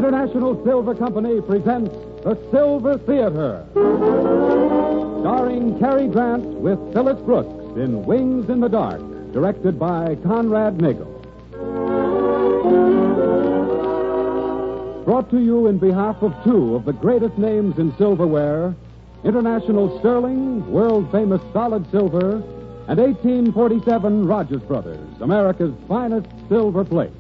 International Silver Company presents The Silver Theater. Starring Cary Grant with Phyllis Brooks in Wings in the Dark, directed by Conrad Nagel. Brought to you in behalf of two of the greatest names in silverware, International Sterling, world-famous solid silver, and 1847 Rogers Brothers, America's finest silver plate.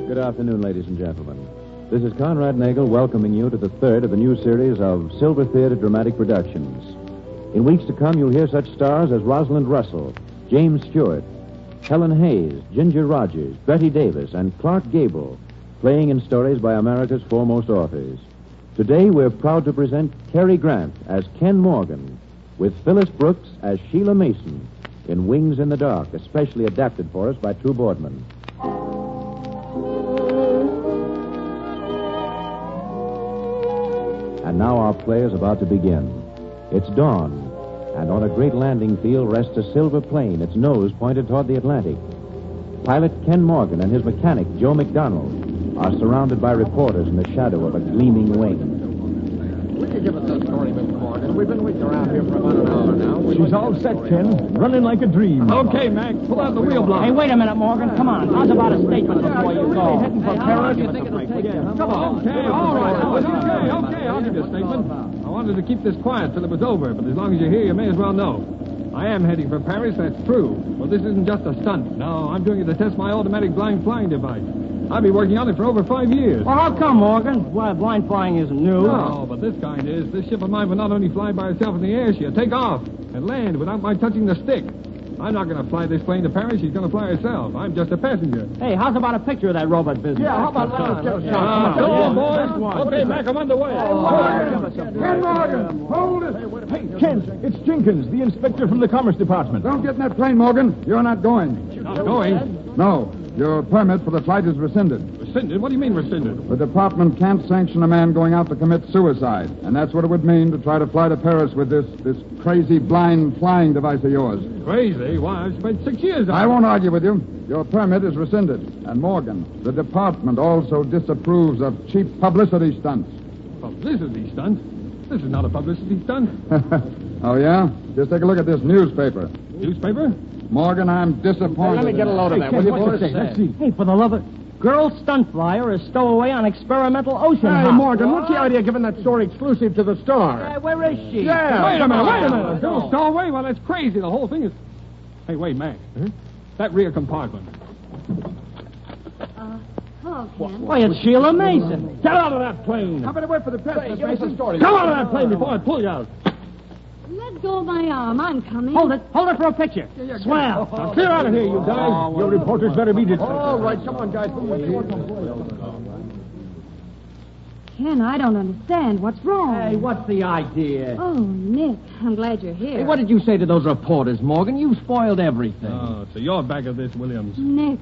Good afternoon, ladies and gentlemen. This is Conrad Nagel welcoming you to the third of the new series of Silver Theater Dramatic Productions. In weeks to come, you'll hear such stars as Rosalind Russell, James Stewart, Helen Hayes, Ginger Rogers, Betty Davis, and Clark Gable, playing in stories by America's foremost authors. Today, we're proud to present Cary Grant as Ken Morgan, with Phyllis Brooks as Sheila Mason in Wings in the Dark, especially adapted for us by True Boardman. And now our play is about to begin. It's dawn, and on a great landing field rests a silver plane, its nose pointed toward the Atlantic. Pilot Ken Morgan and his mechanic, Joe McDonald, are surrounded by reporters in the shadow of a gleaming wing. Will you give us that story, Mr. Morgan? We've been waiting around here for about an hour now. She's all set, Ken. Running like a dream. Okay, Mac. Pull out the wheel block. Hey, wait a minute, Morgan. Come on. How's about a statement before you go? Heading for Cary. You think it'll take? Come on. Okay, all right. Okay. I'll give you a statement. I wanted to keep this quiet till it was over, but as long as you're here, you may as well know. I am heading for Paris, that's true. Well, this isn't just a stunt. No, I'm doing it to test my automatic blind flying device. I've been working on it for over 5 years. Well, how come, Morgan? Why, blind flying isn't new. No, but this kind is. This ship of mine will not only fly by itself in the air, she'll take off and land without my touching the stick. I'm not going to fly this plane to Paris. She's going to fly herself. I'm just a passenger. Hey, how's about a picture of that robot business? Yeah, how about that? Come on, boys. Okay, Mac, I'm underway. Ken Morgan, hold it. Hey, Ken, it's Jenkins, the inspector from the Commerce Department. Don't get in that plane, Morgan. You're not going. Not going? No. Your permit for the flight is rescinded. Rescinded? What do you mean rescinded? The department can't sanction a man going out to commit suicide. And that's what it would mean to try to fly to Paris with this crazy blind flying device of yours. Crazy? Why, I've spent 6 years on it. I won't argue with you. Your permit is rescinded. And Morgan, the department also disapproves of cheap publicity stunts. Publicity stunt? This is not a publicity stunt. Oh, yeah? Just take a look at this newspaper. Newspaper? Morgan, I'm disappointed. Let me get a load of that. What do you want to say? Let's see. Hey, for the love of... Girl stunt flyer is stowaway on experimental ocean Hey, hop. Morgan, what's the idea of giving that story exclusive to the Star? Hey, where is she? Yeah. Wait a minute. Don't stow away. Well, that's crazy. The whole thing is... Hey, wait, Mac. Huh? That rear compartment. Hello, Ken. Why, it's Sheila Mason. Get out of that plane. How about I wait for the press? Give us the story. Come out of that plane before I pull you out. Let go of my arm. I'm coming. Hold it for a picture. Swell. Now, clear out of here, you guys. Your reporters better beat it. All right, come on, guys. Ken, I don't understand. What's wrong? Hey, what's the idea? Oh, Nick, I'm glad you're here. Hey, what did you say to those reporters, Morgan? You spoiled everything. Oh, so you're back of this, Williams. Nick,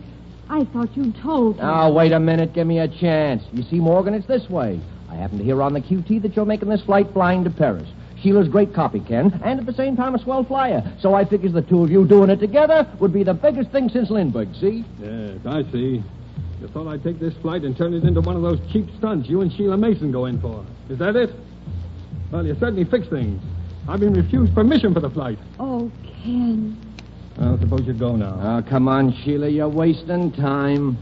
I thought you told me. Now, wait a minute. Give me a chance. You see, Morgan, it's this way. I happen to hear on the QT that you're making this flight flying to Paris. Sheila's great copy, Ken, and at the same time a swell flyer. So I figures the two of you doing it together would be the biggest thing since Lindbergh, see? Yes, I see. You thought I'd take this flight and turn it into one of those cheap stunts you and Sheila Mason go in for. Is that it? Well, you certainly fixed things. I've been refused permission for the flight. Oh, Ken. Well, suppose you go now. Oh, come on, Sheila. You're wasting time.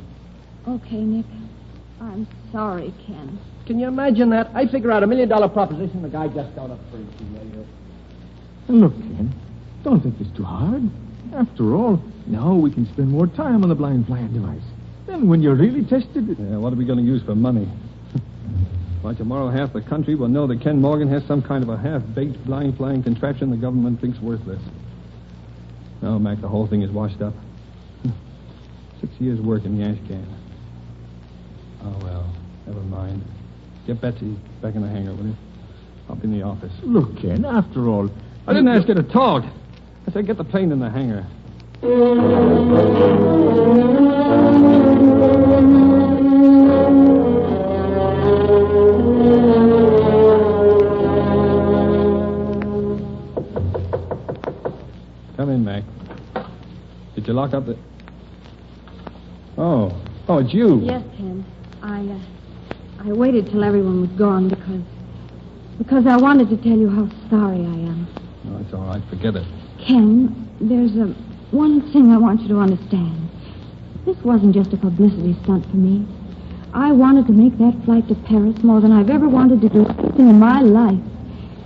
Okay, Nick. I'm sorry, Ken. Can you imagine that? I figure out $1 million proposition. The guy just got up free. Look, Ken, don't think this too hard. After all, now we can spend more time on the blind flying device. Then when you're really tested... Yeah, what are we going to use for money? By tomorrow, half the country will know that Ken Morgan has some kind of a half-baked blind flying contraption the government thinks worthless. No, Mac, the whole thing is washed up. 6 years' work in the ash can. Oh, well, never mind. Get Betsy back in the hangar, will you? I'll be in the office. Look, Ken, after all... I didn't ask you to talk. I said get the plane in the hangar. Come in, Mac. lock up the... Oh, it's you. Yes, Ken. I waited till everyone was gone because I wanted to tell you how sorry I am. Oh, it's all right. Forget it. Ken, there's one thing I want you to understand. This wasn't just a publicity stunt for me. I wanted to make that flight to Paris more than I've ever wanted to do anything in my life.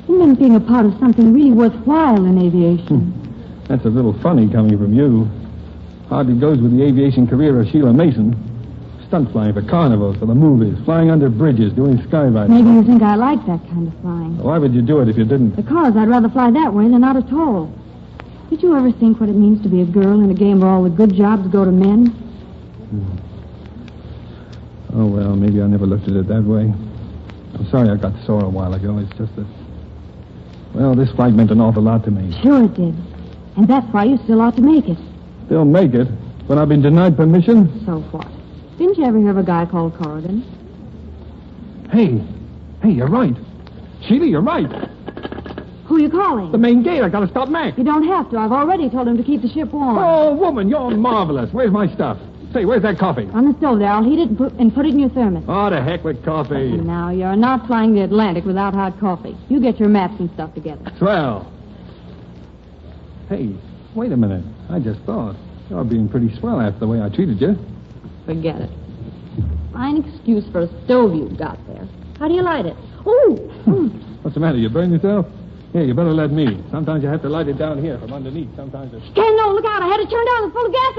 It meant being a part of something really worthwhile in aviation. That's a little funny coming from you. Hardly goes with the aviation career of Sheila Mason. Stunt flying for carnivals, for the movies, flying under bridges, doing skywriting. Maybe you think I like that kind of flying. Why would you do it if you didn't? Because I'd rather fly that way than not at all. Did you ever think what it means to be a girl in a game where all the good jobs go to men? Oh, well, maybe I never looked at it that way. I'm sorry I got sore a while ago. It's just that... Well, this flight meant an awful lot to me. Sure it did. And that's why you still ought to make it. Still make it? When I've been denied permission? So what? Didn't you ever hear of a guy called Corrigan? Hey, you're right. Sheila, you're right. Who are you calling? The main gate. I gotta stop Mac. You don't have to. I've already told him to keep the ship warm. Oh, woman, you're marvelous. Where's my stuff? Say, where's that coffee? On the stove there. I'll heat it and put it in your thermos. Oh, to heck with coffee. Now, you're not flying the Atlantic without hot coffee. You get your maps and stuff together. Swell. Hey, wait a minute. I just thought. You're being pretty swell after the way I treated you. Forget it. Fine excuse for a stove you've got there. How do you light it? Oh! What's the matter? You burned yourself? Here, you better let me. Sometimes you have to light it down here from underneath. Sometimes it's... Ken, no, look out. I had to turn down the full of gas.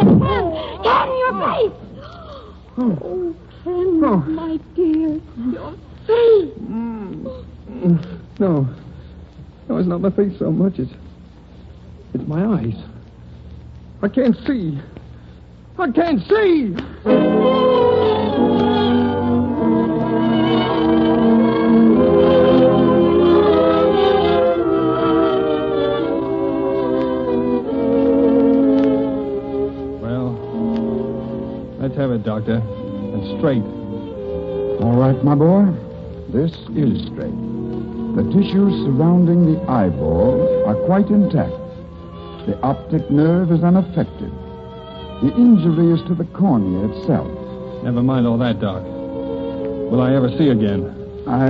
Ken, your face! Oh, Ken, my dear. Your face. No, it's not my face so much. It's my eyes. I can't see. I can't see! Let's have it, Doctor. And straight. All right, my boy. This is straight. The tissues surrounding the eyeball are quite intact. The optic nerve is unaffected. The injury is to the cornea itself. Never mind all that, Doc. Will I ever see again? I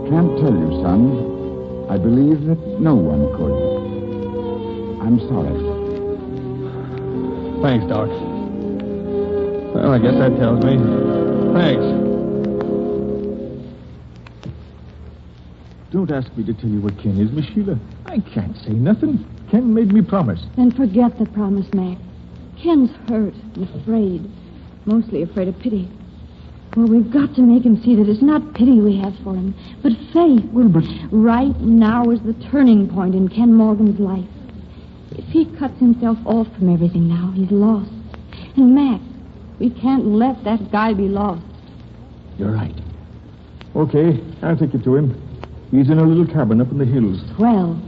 can't tell you, son. I believe that no one could. I'm sorry. Thanks, Doc. Well, I guess that tells me. Thanks. Don't ask me to tell you what Ken is, Miss Sheila. I can't say nothing. Ken made me promise. Then forget the promise, Mac. Ken's hurt and afraid. Mostly afraid of pity. Well, we've got to make him see that it's not pity we have for him, but faith. Well, but... Right now is the turning point in Ken Morgan's life. If he cuts himself off from everything now, he's lost. And Mac, we can't let that guy be lost. You're right. Okay, I'll take you to him. He's in a little cabin up in the hills. Well,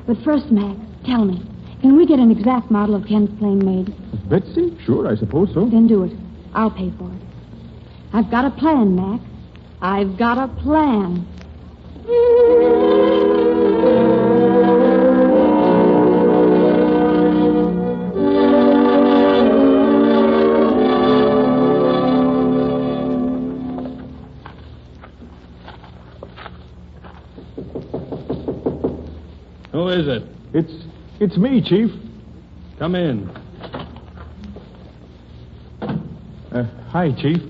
but first, Mac, tell me, can we get an exact model of Ken's plane made? Betsy? Sure, I suppose so. Then do it. I'll pay for it. I've got a plan, Mac. I've got a plan. Who is it? It's me, Chief. Come in. Hi, Chief.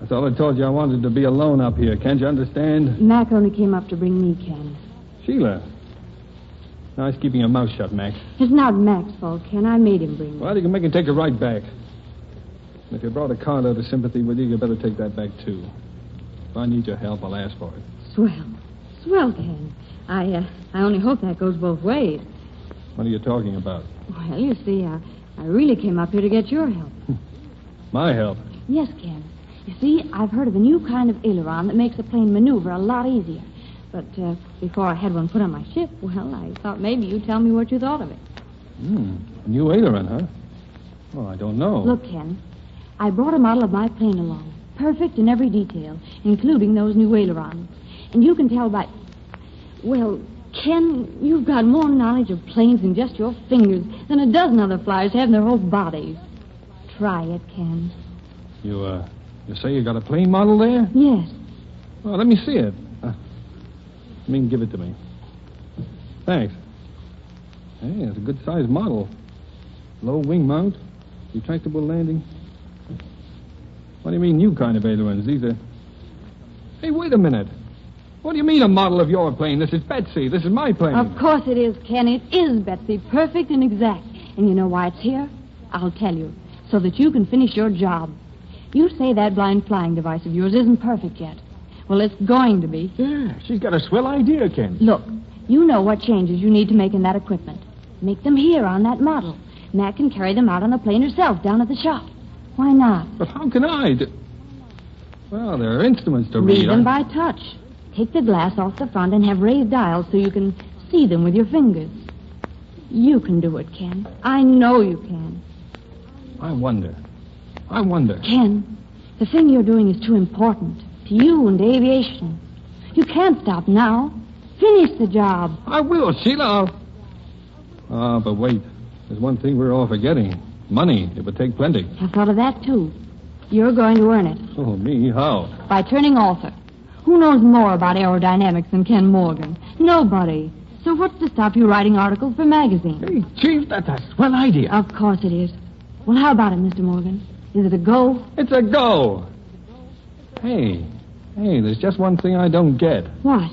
I thought I told you I wanted to be alone up here. Can't you understand? Mac only came up to bring me Ken. Sheila. Nice keeping your mouth shut, Mac. It's not Mac's fault, Ken. I made him bring me. Well, you can make him take it right back. If you brought a carload of sympathy with you, you better take that back, too. If I need your help, I'll ask for it. Swell, Ken. I only hope that goes both ways. What are you talking about? Well, you see, I really came up here to get your help. My help? Yes, Ken. You see, I've heard of a new kind of aileron that makes the plane maneuver a lot easier. But before I had one put on my ship, well, I thought maybe you'd tell me what you thought of it. A new aileron, huh? Well, I don't know. Look, Ken, I brought a model of my plane along. Perfect in every detail, including those new ailerons. And you can tell by... Well, Ken, you've got more knowledge of planes in just your fingers than a dozen other flyers have in their whole bodies. Try it, Ken. You say you got a plane model there? Yes. Well, let me see it. Give it to me. Thanks. Hey, it's a good-sized model. Low wing mount, retractable landing. What do you mean, new kind of ailerons? These are... Hey, wait a minute. What do you mean a model of your plane? This is Betsy. This is my plane. Of course it is, Ken. It is, Betsy. Perfect and exact. And you know why it's here? I'll tell you. So that you can finish your job. You say that blind flying device of yours isn't perfect yet. Well, it's going to be. Yeah, she's got a swell idea, Ken. Look, you know what changes you need to make in that equipment. Make them here on that model. Mac can carry them out on the plane herself down at the shop. Why not? But how can I? Well, there are instruments to read. Read them by touch. Take the glass off the front and have raised dials so you can see them with your fingers. You can do it, Ken. I know you can. I wonder. Ken, the thing you're doing is too important to you and to aviation. You can't stop now. Finish the job. I will, Sheila. But wait. There's one thing we're all forgetting. Money. It would take plenty. I've thought of that, too. You're going to earn it. Oh, me? How? By turning author. Who knows more about aerodynamics than Ken Morgan? Nobody. So what's to stop you writing articles for magazines? Hey, Chief, that's a swell idea. Of course it is. Well, how about it, Mr. Morgan? Is it a go? It's a go. Hey, there's just one thing I don't get. What?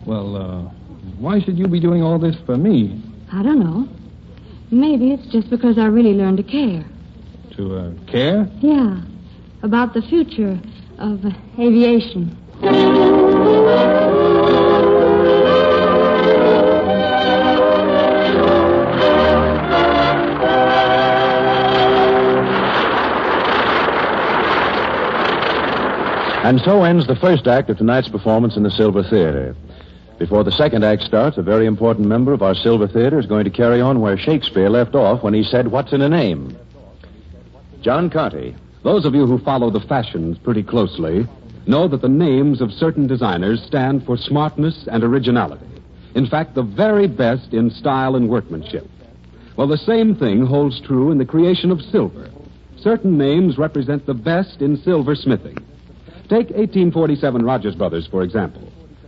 Well, why should you be doing all this for me? I don't know. Maybe it's just because I really learned to care. To, care? Yeah. About the future of aviation. And so ends the first act of tonight's performance in the Silver Theater. Before the second act starts, a very important member of our Silver Theater is going to carry on where Shakespeare left off when he said, "What's in a name?" John Conte. Those of you who follow the fashions pretty closely know that the names of certain designers stand for smartness and originality. In fact, the very best in style and workmanship. Well, the same thing holds true in the creation of silver. Certain names represent the best in silversmithing. Take 1847 Rogers Brothers, for example.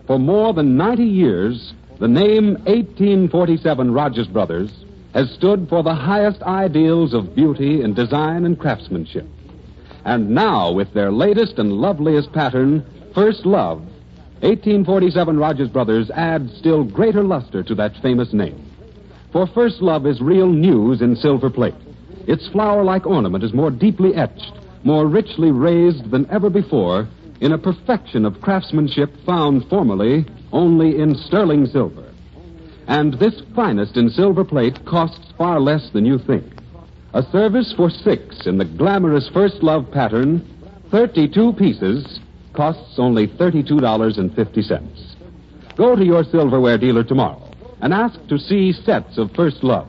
For more than 90 years, the name 1847 Rogers Brothers has stood for the highest ideals of beauty and design and craftsmanship. And now, with their latest and loveliest pattern, First Love, 1847 Rogers Brothers adds still greater luster to that famous name. For First Love is real news in silver plate. Its flower-like ornament is more deeply etched, more richly raised than ever before, in a perfection of craftsmanship found formerly only in sterling silver. And this finest in silver plate costs far less than you think. A service for 6 in the glamorous First Love pattern, 32 pieces, costs only $32.50. Go to your silverware dealer tomorrow and ask to see sets of First Love.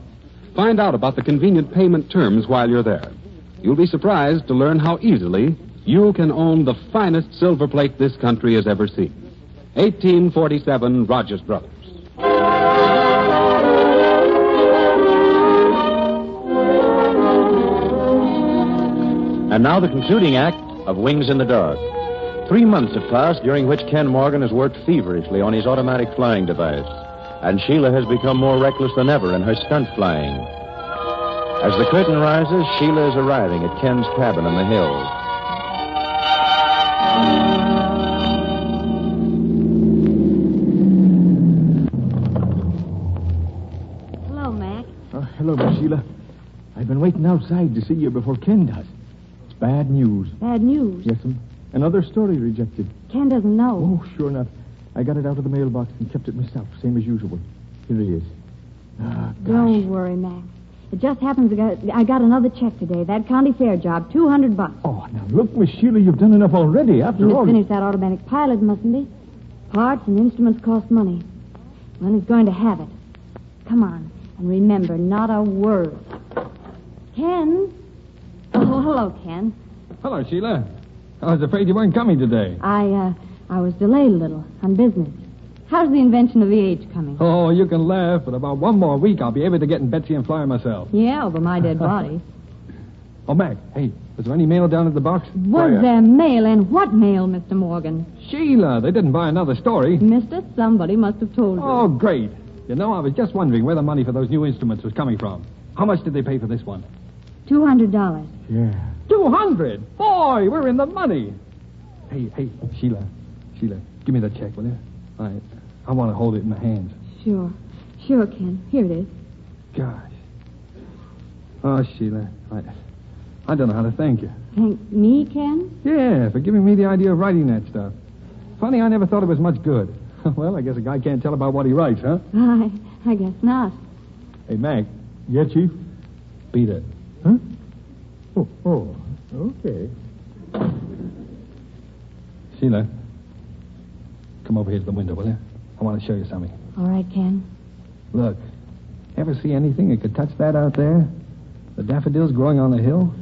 Find out about the convenient payment terms while you're there. You'll be surprised to learn how easily you can own the finest silver plate this country has ever seen. 1847 Rogers Brothers. And now the concluding act of Wings in the Dark. 3 months have passed, during which Ken Morgan has worked feverishly on his automatic flying device. And Sheila has become more reckless than ever in her stunt flying. As the curtain rises, Sheila is arriving at Ken's cabin on the hill. Hello, Mac. Hello, Miss Sheila. I've been waiting outside to see you before Ken does. It's bad news. Bad news. Yes'm. Another story rejected. Ken doesn't know. Oh, sure not. I got it out of the mailbox and kept it myself, same as usual. Here it is. Ah, gosh. Don't worry, Mac. It just happens I got another check today. That county fair job, $200. Oh, now look, Miss Sheila, you've done enough already. After all... He's finished that automatic pilot, mustn't he? Parts and instruments cost money. Well, he's going to have it. Come on. And remember, not a word. Ken? Oh, hello, Ken. Hello, Sheila. I was afraid you weren't coming today. I was delayed a little on business. How's the invention of the age coming? Oh, you can laugh, but about one more week I'll be able to get in Betsy and Flyer myself. Yeah, over my dead body. Oh, Mac, hey, was there any mail down at the box? Was there mail, and what mail, Mr. Morgan? Sheila, they didn't buy another story. Mister, somebody must have told you. Oh, great. You know, I was just wondering where the money for those new instruments was coming from. How much did they pay for this one? $200. Yeah. 200. Boy, we're in the money. Hey, Sheila, give me the check, will you? I want to hold it in my hands. Sure, Ken. Here it is. Gosh. Oh, Sheila, I don't know how to thank you. Thank me, Ken? Yeah, for giving me the idea of writing that stuff. Funny, I never thought it was much good. Well, I guess a guy can't tell about what he writes, huh? I guess not. Hey, Mac. Yeah, Chief? Beat it. Huh? Oh, okay. Sheila, come over here to the window, will you? I want to show you something. All right, Ken. Look, ever see anything that could touch that out there? The daffodils growing on the hill?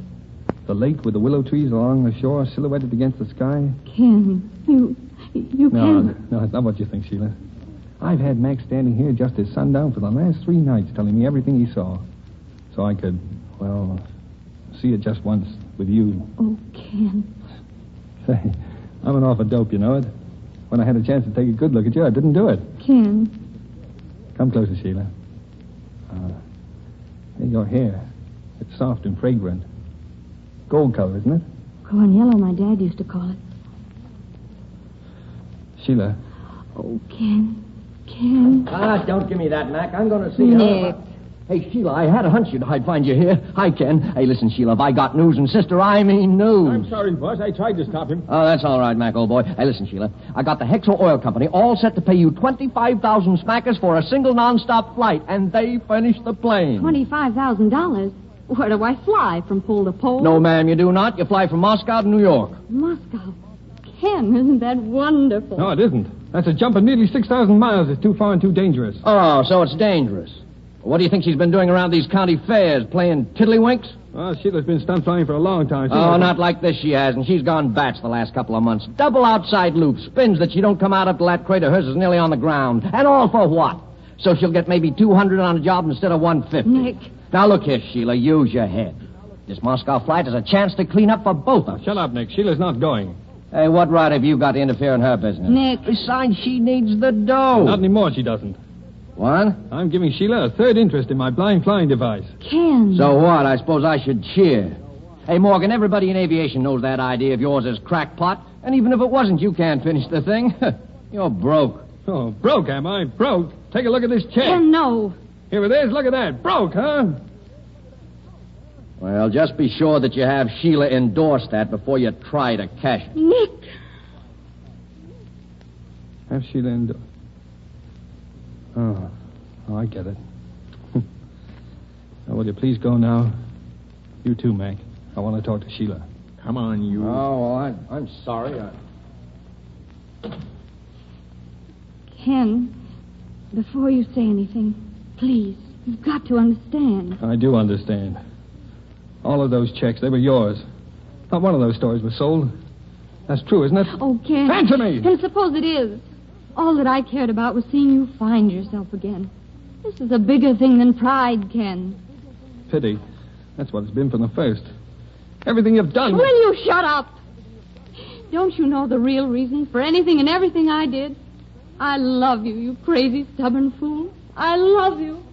The lake with the willow trees along the shore silhouetted against the sky? Ken, you can't... No, it's not what you think, Sheila. I've had Mac standing here just at sundown for the last 3 nights telling me everything he saw. So I could, well, see it just once with you. Oh, Ken. Say, I'm an awful dope, you know it. When I had a chance to take a good look at you, I didn't do it. Ken. Come closer, Sheila. Your hair. It's soft and fragrant. Gold color, isn't it? Corn yellow, my dad used to call it. Sheila. Oh, Ken. Ken. Don't give me that, Mac. I'm going to see Nick. her. Hey, Sheila, I had a hunch I'd find you here. Hi, Ken. Hey, listen, Sheila, if I got news, and sister, I mean news. I'm sorry, boss. I tried to stop him. Oh, that's all right, Mac, old boy. Hey, listen, Sheila. I got the Hexo Oil Company all set to pay you 25,000 smackers for a single non-stop flight, and they finished the plane. $25,000? Where do I fly? From pole to pole? No, ma'am, you do not. You fly from Moscow to New York. Moscow. Ken, isn't that wonderful? No, it isn't. That's a jump of nearly 6,000 miles. It's too far and too dangerous. Oh, so it's dangerous. What do you think she's been doing around these county fairs, playing tiddlywinks? Well, Sheila's been stunt flying for a long time. Not like this she has, and she's gone bats the last couple of months. Double outside loops, spins that she don't come out up till that crate of hers is nearly on the ground. And all for what? So she'll get maybe 200 on a job instead of 150. Nick. Now, look here, Sheila, use your head. This Moscow flight is a chance to clean up for both of us. Shut up, Nick. Sheila's not going. Hey, what right have you got to interfere in her business? Nick. Besides, she needs the dough. Not anymore, she doesn't. What? I'm giving Sheila a third interest in my blind flying device. Ken. So what? I suppose I should cheer. Hey, Morgan, everybody in aviation knows that idea of yours is crackpot. And even if it wasn't, you can't finish the thing. You're broke. Oh, broke, am I? Broke? Take a look at this check. Ken, no. Here it is. Look at that. Broke, huh? Well, just be sure that you have Sheila endorse that before you try to cash it. Nick. Have Sheila endorse. Oh, I get it. Now, will you please go now? You too, Mac. I want to talk to Sheila. Come on, you. Oh, well, I'm sorry. Ken, before you say anything, please, you've got to understand. I do understand. All of those checks, they were yours. Not one of those stories was sold. That's true, isn't it? Oh, Ken. Answer me! And suppose it is. All that I cared about was seeing you find yourself again. This is a bigger thing than pride, Ken. Pity. That's what it's been from the first. Everything you've done... Will you shut up? Don't you know the real reason for anything and everything I did? I love you, you crazy, stubborn fool. I love you.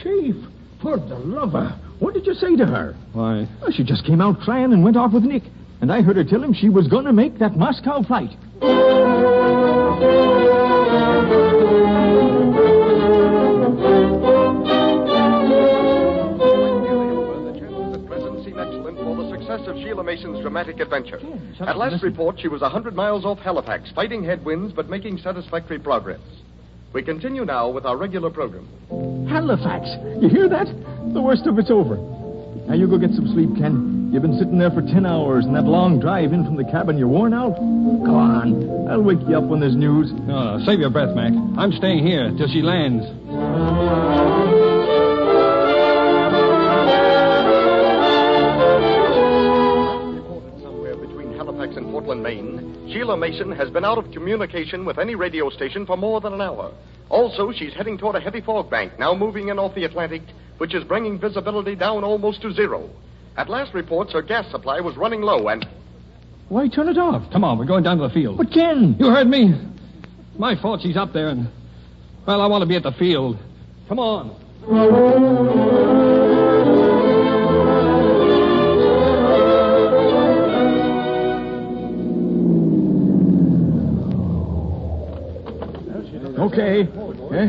Chief, for the lover. What did you say to her? Why? Well, she just came out crying and went off with Nick. And I heard her tell him she was going to make that Moscow flight. Of Sheila Mason's dramatic adventure. At last report, she was 100 miles off Halifax, fighting headwinds, but making satisfactory progress. We continue now with our regular program. Halifax. You hear that? The worst of it's over. Now you go get some sleep, Ken. You've been sitting there for 10 hours, and that long drive in from the cabin, you're worn out. Go on. I'll wake you up when there's news. No, save your breath, Mac. I'm staying here till she lands. In Portland, Maine, Sheila Mason has been out of communication with any radio station for more than an hour. Also, she's heading toward a heavy fog bank, now moving in off the Atlantic, which is bringing visibility down almost to zero. At last reports, her gas supply was running low and... Why turn it off? Come on, we're going down to the field. But Ken! You heard me. My fault she's up there and... Well, I want to be at the field. Come on. Okay.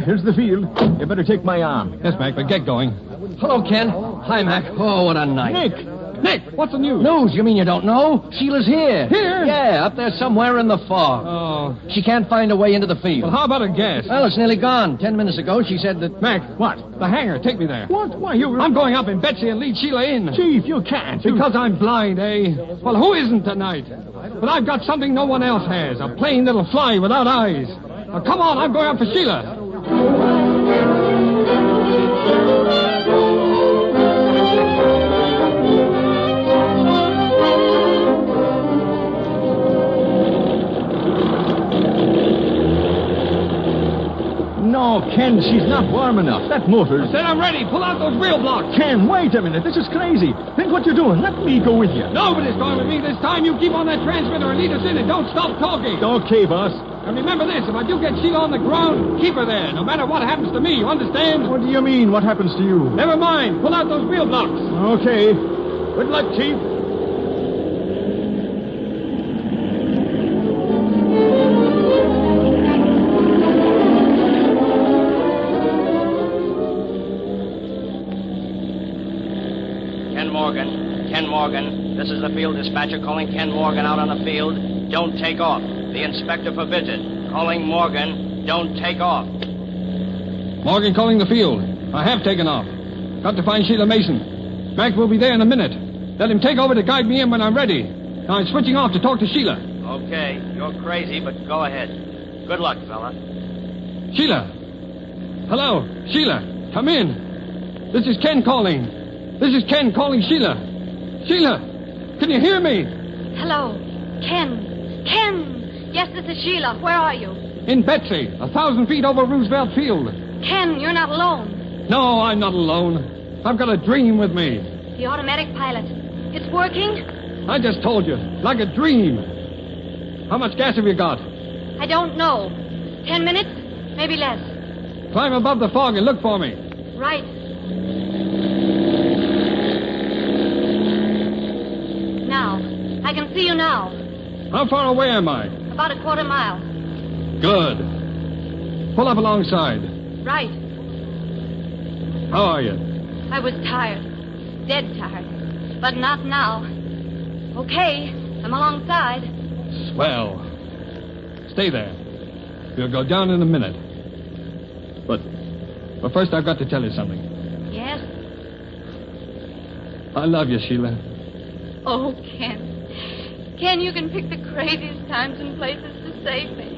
Here's the field. You better take my arm. Yes, Mac, but get going. Hello, Ken. Hi, Mac. Oh, what a night. Nick, what's the news? News? You mean you don't know? Sheila's here. Here? Yeah, up there somewhere in the fog. Oh. She can't find a way into the field. Well, how about a guess? Well, it's nearly gone. 10 minutes ago, she said that... Mac, what? The hangar. Take me there. What? Why, you... I'm going up in Betsy and lead Sheila in. Chief, you can't. Because I'm blind, eh? Well, who isn't tonight? But I've got something no one else has. A plane that'll fly without eyes. Now, come on, I'm going up for Sheila. No, Ken, she's not warm enough. That motor's... I said I'm ready. Pull out those wheel blocks. Ken, wait a minute. This is crazy. Think what you're doing. Let me go with you. Nobody's going with me this time. You keep on that transmitter and lead us in and don't stop talking. Okay, boss. And remember this, if I do get Sheila on the ground, keep her there, no matter what happens to me, you understand? What do you mean, what happens to you? Never mind. Pull out those wheel blocks. Okay. Good luck, Chief. Ken Morgan. This is the field dispatcher calling Ken Morgan out on the field. Don't take off. The inspector for visit. Calling Morgan. Don't take off. Morgan calling the field. I have taken off. Got to find Sheila Mason. Mac will be there in a minute. Let him take over to guide me in when I'm ready. Now I'm switching off to talk to Sheila. Okay, you're crazy, but go ahead. Good luck, fella. Sheila. Hello, Sheila. Come in. This is Ken calling. This is Ken calling Sheila. Sheila, can you hear me? Hello. Ken. Yes, this is Sheila. Where are you? In Betsy, 1,000 feet over Roosevelt Field. Ken, you're not alone. No, I'm not alone. I've got a dream with me. The automatic pilot. It's working? I just told you, like a dream. How much gas have you got? I don't know. 10 minutes? Maybe less. Climb above the fog and look for me. Right. Now. I can see you now. How far away am I? About a quarter mile. Good. Pull up alongside. Right. How are you? I was tired. Dead tired. But not now. Okay. I'm alongside. Swell. Stay there. We'll go down in a minute. But first I've got to tell you something. Yes? I love you, Sheila. Oh, Ken. Ken, you can pick the craziest times and places to save me.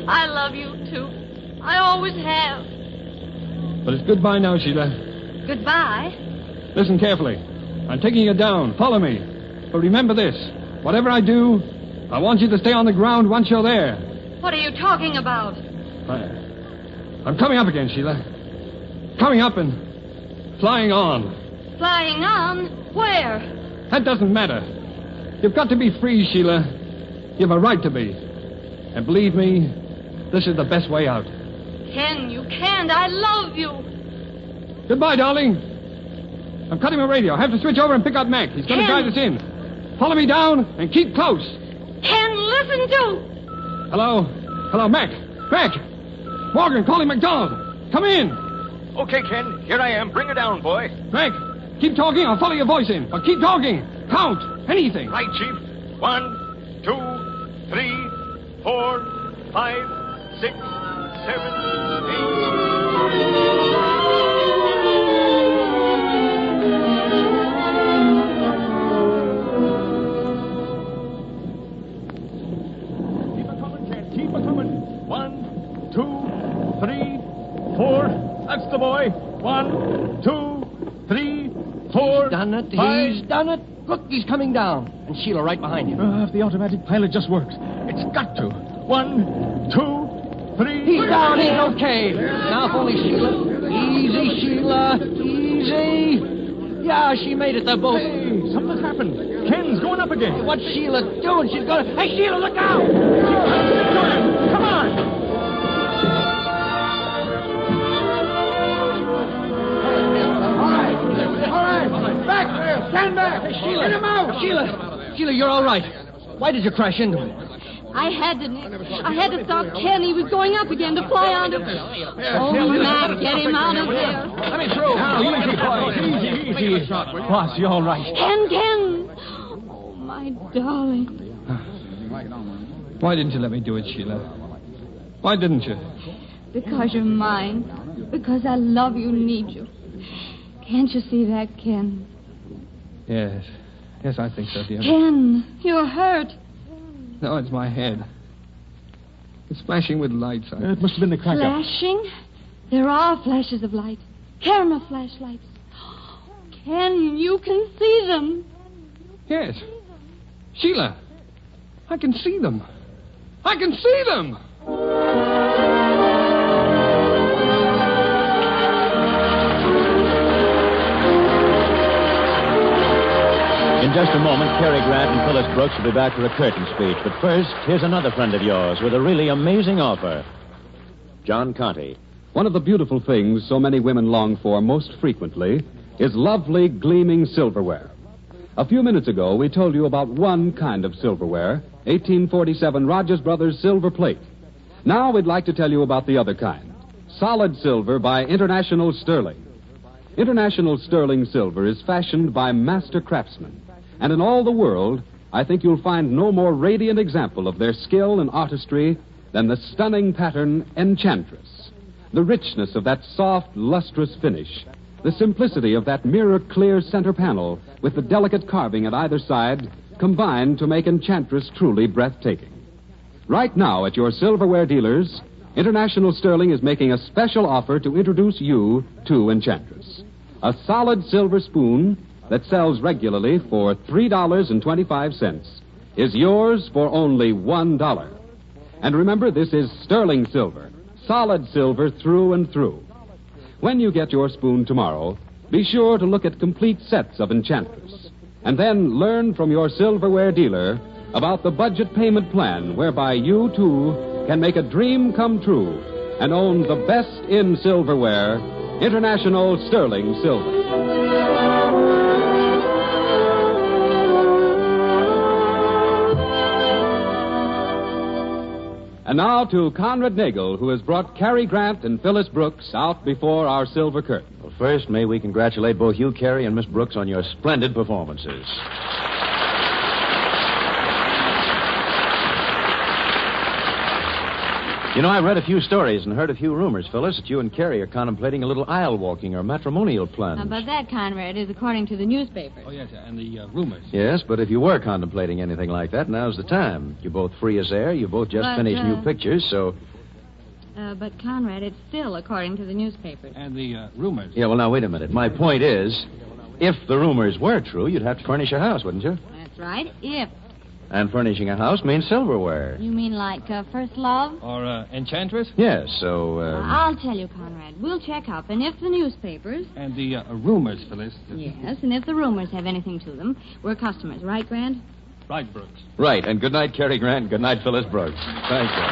I love you, too. I always have. But it's goodbye now, Sheila. Goodbye? Listen carefully. I'm taking you down. Follow me. But remember this. Whatever I do, I want you to stay on the ground once you're there. What are you talking about? I'm coming up again, Sheila. Coming up and flying on. Flying on? Where? That doesn't matter. You've got to be free, Sheila. You've a right to be. And believe me, this is the best way out. Ken, you can't. I love you. Goodbye, darling. I'm cutting my radio. I have to switch over and pick up Mac. He's going to guide us in. Follow me down and keep close. Ken, listen to... Hello? Hello, Mac. Mac! Morgan, calling McDonald. Come in. Okay, Ken. Here I am. Bring her down, boy. Mac, keep talking. I'll follow your voice in. But keep talking. Count. Anything. Right, Chief. 1, 2, 3, 4, 5, 6, 7, 8... Keep her coming. 1, 2, 3, 4. That's the boy. 1, 2, 3, 4. He's done it. 5. He's done it. Look, he's coming down. And Sheila right behind him. If the automatic pilot just works. It's got to. 1, 2, 3. He's down. He's okay. Now, if only Sheila. Easy, Sheila. Easy. Yeah, she made it. They're both. Hey, something's happened. Ken's going up again. What's Sheila doing? She's going to... Hey, Sheila, look out! Come on! All right. Back there. Stand back. Hey, Sheila. Get him out. Sheila, you're all right. Why did you crash into him? I had to, Nick. I had to stop Ken. He was going up again to fly onto... Oh, Matt, get him out of there. Let me through. Easy, boys. Easy. Boss, you all right? Ken. Oh, my darling. Why didn't you let me do it, Sheila? Why didn't you? Because you're mine. Because I love you and need you. Can't you see that, Ken? Yes. Yes, I think so, dear. Ken, you're hurt. No, it's my head. It's flashing with lights. It must have been the cracker. Flashing? There are flashes of light. Camera flashlights. Ken, you can see them. Yes. Sheila, I can see them. I can see them! In just a moment, Cary Grant and Phyllis Brooks will be back for a curtain speech. But first, here's another friend of yours with a really amazing offer. John Conte. One of the beautiful things so many women long for most frequently is lovely, gleaming silverware. A few minutes ago, we told you about one kind of silverware, 1847 Rogers Brothers silver plate. Now we'd like to tell you about the other kind, solid silver by International Sterling. International Sterling silver is fashioned by master craftsmen. And in all the world, I think you'll find no more radiant example of their skill and artistry than the stunning pattern Enchantress. The richness of that soft, lustrous finish, the simplicity of that mirror-clear center panel with the delicate carving at either side combine to make Enchantress truly breathtaking. Right now at your silverware dealers, International Sterling is making a special offer to introduce you to Enchantress. A solid silver spoon that sells regularly for $3.25 is yours for only $1. And remember, this is sterling silver, solid silver through and through. When you get your spoon tomorrow, be sure to look at complete sets of Enchantress. And then learn from your silverware dealer about the budget payment plan whereby you, too, can make a dream come true and own the best in silverware, International Sterling Silver. And now to Conrad Nagel, who has brought Cary Grant and Phyllis Brooks out before our silver curtain. Well, first, may we congratulate both you, Cary, and Miss Brooks on your splendid performances. You know, I read a few stories and heard a few rumors, Phyllis, that you and Cary are contemplating a little aisle walking or matrimonial plunge. How about that, Conrad, is according to the newspapers. Oh, yes, and the rumors. Yes, but if you were contemplating anything like that, now's the time. You're both free as air. You both just finished new pictures, so... But, Conrad, it's still according to the newspapers. And the rumors. Yeah, well, now, wait a minute. My point is, if the rumors were true, you'd have to furnish a house, wouldn't you? That's right, if. And furnishing a house means silverware. You mean like First Love? Or Enchantress? Yes, so... I'll tell you, Conrad. We'll check up, and if the newspapers... And the rumors, Phyllis. Yes, and if the rumors have anything to them, we're customers, right, Grant? Right, Brooks. Right, and good night, Cary Grant, good night, Phyllis Brooks. Thank you.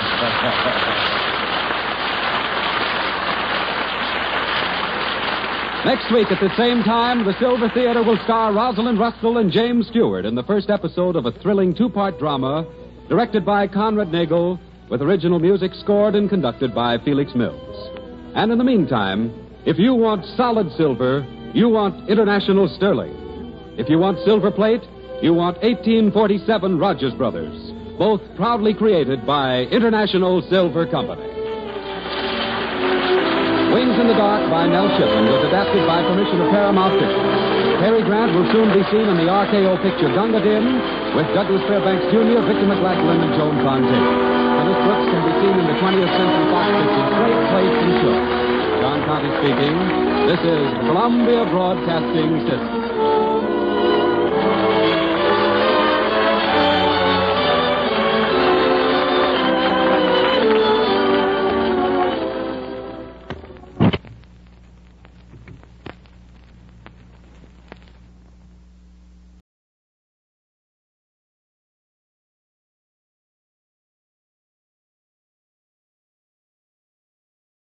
Next week at the same time, the Silver Theater will star Rosalind Russell and James Stewart in the first episode of a thrilling two-part drama directed by Conrad Nagel with original music scored and conducted by Felix Mills. And in the meantime, if you want solid silver, you want International Sterling. If you want silver plate, you want 1847 Rogers Brothers, both proudly created by International Silver Company. Wings in the Dark by Nell Shippen was adapted by permission of Paramount Pictures. Cary Grant will soon be seen in the RKO picture Gunga Din with Douglas Fairbanks Jr., Victor McLachlan, and Joan Fontaine. Phyllis Brooks can be seen in the 20th Century Fox picture Great Place and Show. John Conte speaking. This is Columbia Broadcasting System.